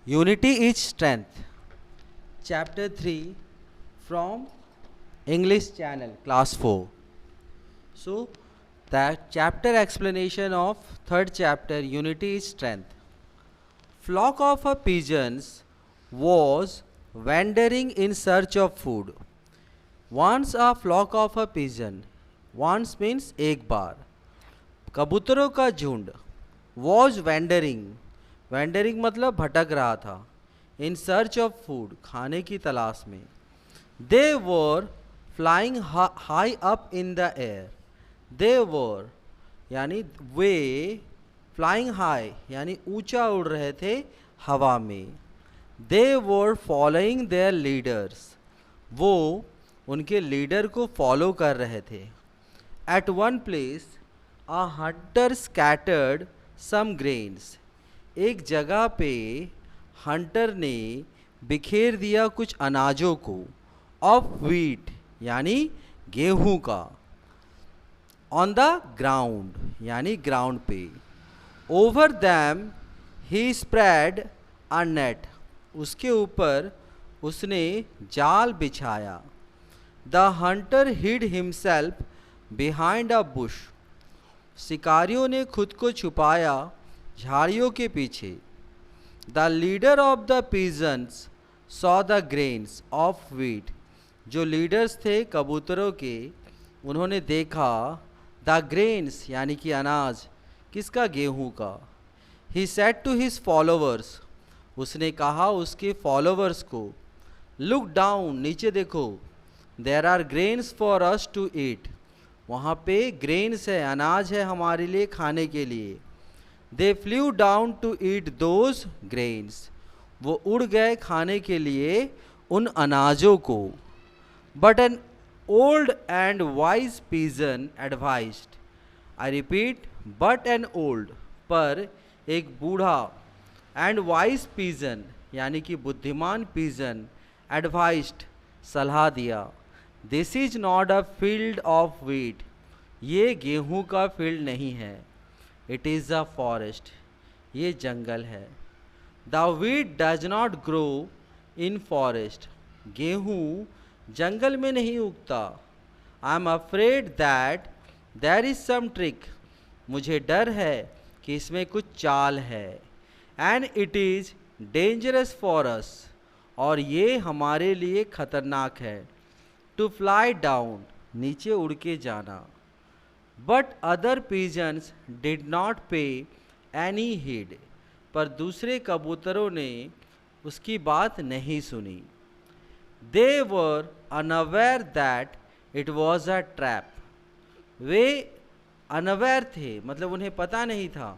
Unity is strength. Chapter 3 from English channel, class 4. So, that chapter explanation of third chapter, Unity is strength. Flock of pigeons was wandering in search of food. Once a flock of a pigeon, once means एक बार, कबूतरों का झुंड was wandering मतलब भटक रहा था, in search of food खाने की तलाश में. They were flying high up in the air. They were यानी वे, flying high यानी ऊंचा उड़ रहे थे हवा में. They were following their leaders. वो उनके लीडर को फॉलो कर रहे थे. At one place a hunter scattered some grains. एक जगह पे हंटर ने बिखेर दिया कुछ अनाजों को. ऑफ व्हीट यानी गेहूं का. ऑन द ग्राउंड यानी ग्राउंड पे. Over them he spread a net. उसके ऊपर उसने जाल बिछाया. The hunter hid himself behind a bush. शिकारियों ने खुद को छुपाया झाड़ियों के पीछे. The leader of the pigeons saw the grains of wheat. जो लीडर्स थे कबूतरों के, उन्होंने देखा द ग्रेन्स यानी कि अनाज. किसका? गेहूं का. He said to his followers. उसने कहा उसके फॉलोवर्स को, लुक डाउन नीचे देखो. There are grains for us to eat. वहाँ पे ग्रेन्स है, अनाज है हमारे लिए खाने के लिए. They flew down to eat those grains. वो उड़ गए खाने के लिए उन अनाजों को. But an old and wise pigeon advised. I repeat, but an old पर एक बूढ़ा एंड वाइज पिजन यानी कि बुद्धिमान पिजन एडवाइज्ड सलाह दिया. This is not a field of wheat. ये गेहूं का फील्ड नहीं है. It is a forest. ये जंगल है. The wheat does not grow in forest. गेहूं जंगल में नहीं उगता. I am afraid that there is some trick. मुझे डर है कि इसमें कुछ चाल है. And it is dangerous for us. और ये हमारे लिए खतरनाक है. टू फ्लाई डाउन नीचे उड़ के जाना. But other pigeons did not pay any heed. पर दूसरे कबूतरों ने उसकी बात नहीं सुनी. They were unaware that it was a trap. वे अनअवेयर थे मतलब उन्हें पता नहीं था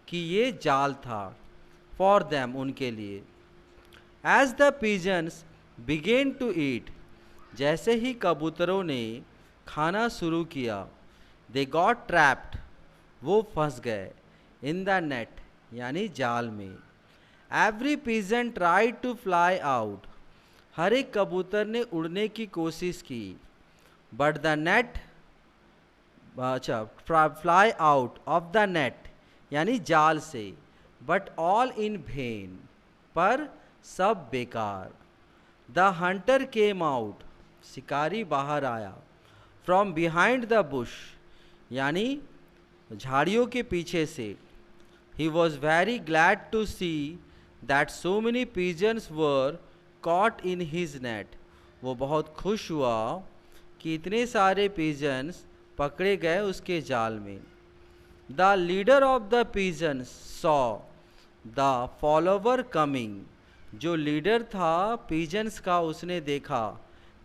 कि ये जाल था. फॉर देम उनके लिए. As the pigeons began to eat. जैसे ही कबूतरों ने खाना शुरू किया, दे गॉट ट्रैप्ड. वो फंस गए. इन द नेट यानी जाल में. Every pigeon try to fly out. हर एक कबूतर ने उड़ने की कोशिश की. But the net fly out of the net यानी जाल से. बट ऑल इन भेन पर सब बेकार. The Hunter came out. शिकारी बाहर आया. फ्रॉम बिहाइंड द बुश यानी झाड़ियों के पीछे से. He was very glad to see that so many pigeons were caught in his net. वो बहुत खुश हुआ कि इतने सारे पिजन्स पकड़े गए उसके जाल में. The leader of the pigeons saw the follower coming. जो लीडर था पिजन्स का, उसने देखा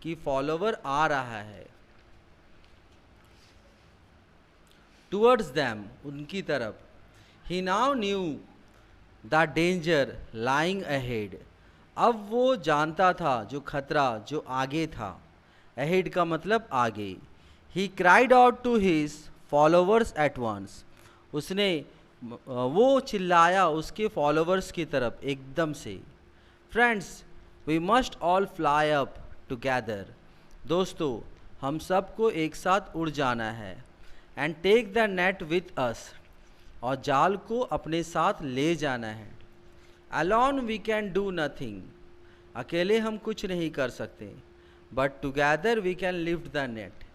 कि फॉलोवर आ रहा है. टूवर्ड्स दैम उनकी तरफ. He now knew the danger lying ahead. अब वो जानता था जो खतरा जो आगे था. अहेड का मतलब आगे. He cried out to his followers at once. उसने वो चिल्लाया उसके फॉलोवर्स की तरफ एकदम से. Friends we must all fly up together. दोस्तों हम सबको एक साथ उड़ जाना है. And take the net with us. और जाल को अपने साथ ले जाना है. Alone we can do nothing. अकेले हम कुछ नहीं कर सकते. But together we can lift the net.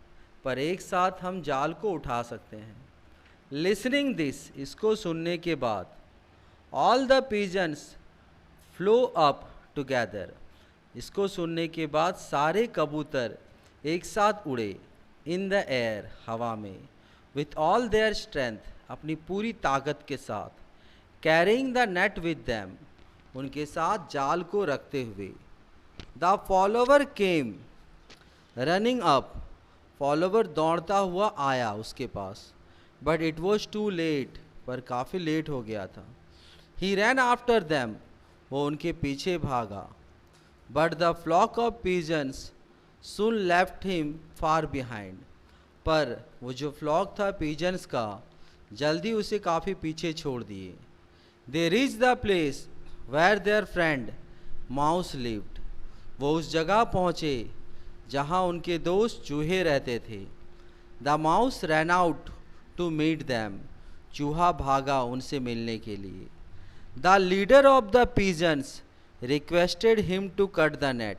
पर एक साथ हम जाल को उठा सकते हैं. Listening this, इसको सुनने के बाद, all the pigeons flew up together. इसको सुनने के बाद सारे कबूतर एक साथ उड़े. In the air, हवा में. With all their strength, अपनी पूरी ताकत के साथ. Carrying the net with them, उनके साथ जाल को रखते हुए. The follower came running up. follower दौड़ता हुआ आया उसके पास. But it was too late, पर काफ़ी लेट हो गया था. He ran after them, वो उनके पीछे भागा. But the flock of pigeons soon left him far behind. पर वो जो फ्लॉक था पिजन्स का जल्दी उसे काफ़ी पीछे छोड़ दिए. They reached the place where their friend mouse lived. वो उस जगह पहुँचे जहाँ उनके दोस्त चूहे रहते थे. The mouse ran out to meet them. चूहा भागा उनसे मिलने के लिए. The leader of the pigeons requested him to cut the net.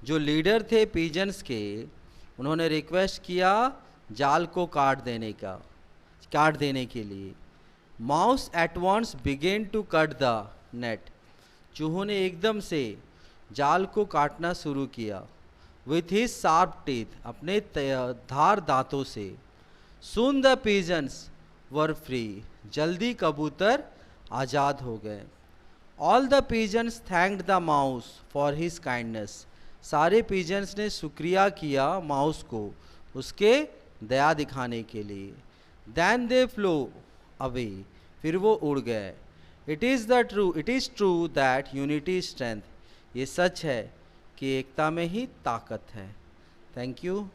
जो लीडर थे पिजन्स के, उन्होंने रिक्वेस्ट किया जाल को काट देने के लिए. Mouse at once began to cut the net. चूहों ने एकदम से जाल को काटना शुरू किया. विथ हिज शार्प टीथ, अपने धार दांतों से. Soon the pigeons were free. जल्दी कबूतर आज़ाद हो गए. All the pigeons thanked the mouse for his kindness. सारे पिजन्स ने शुक्रिया किया माउस को उसके दया दिखाने के लिए. Then they flew away. फिर वो उड़ गए. It is true that unity strength. ये सच है कि एकता में ही ताकत है. Thank you.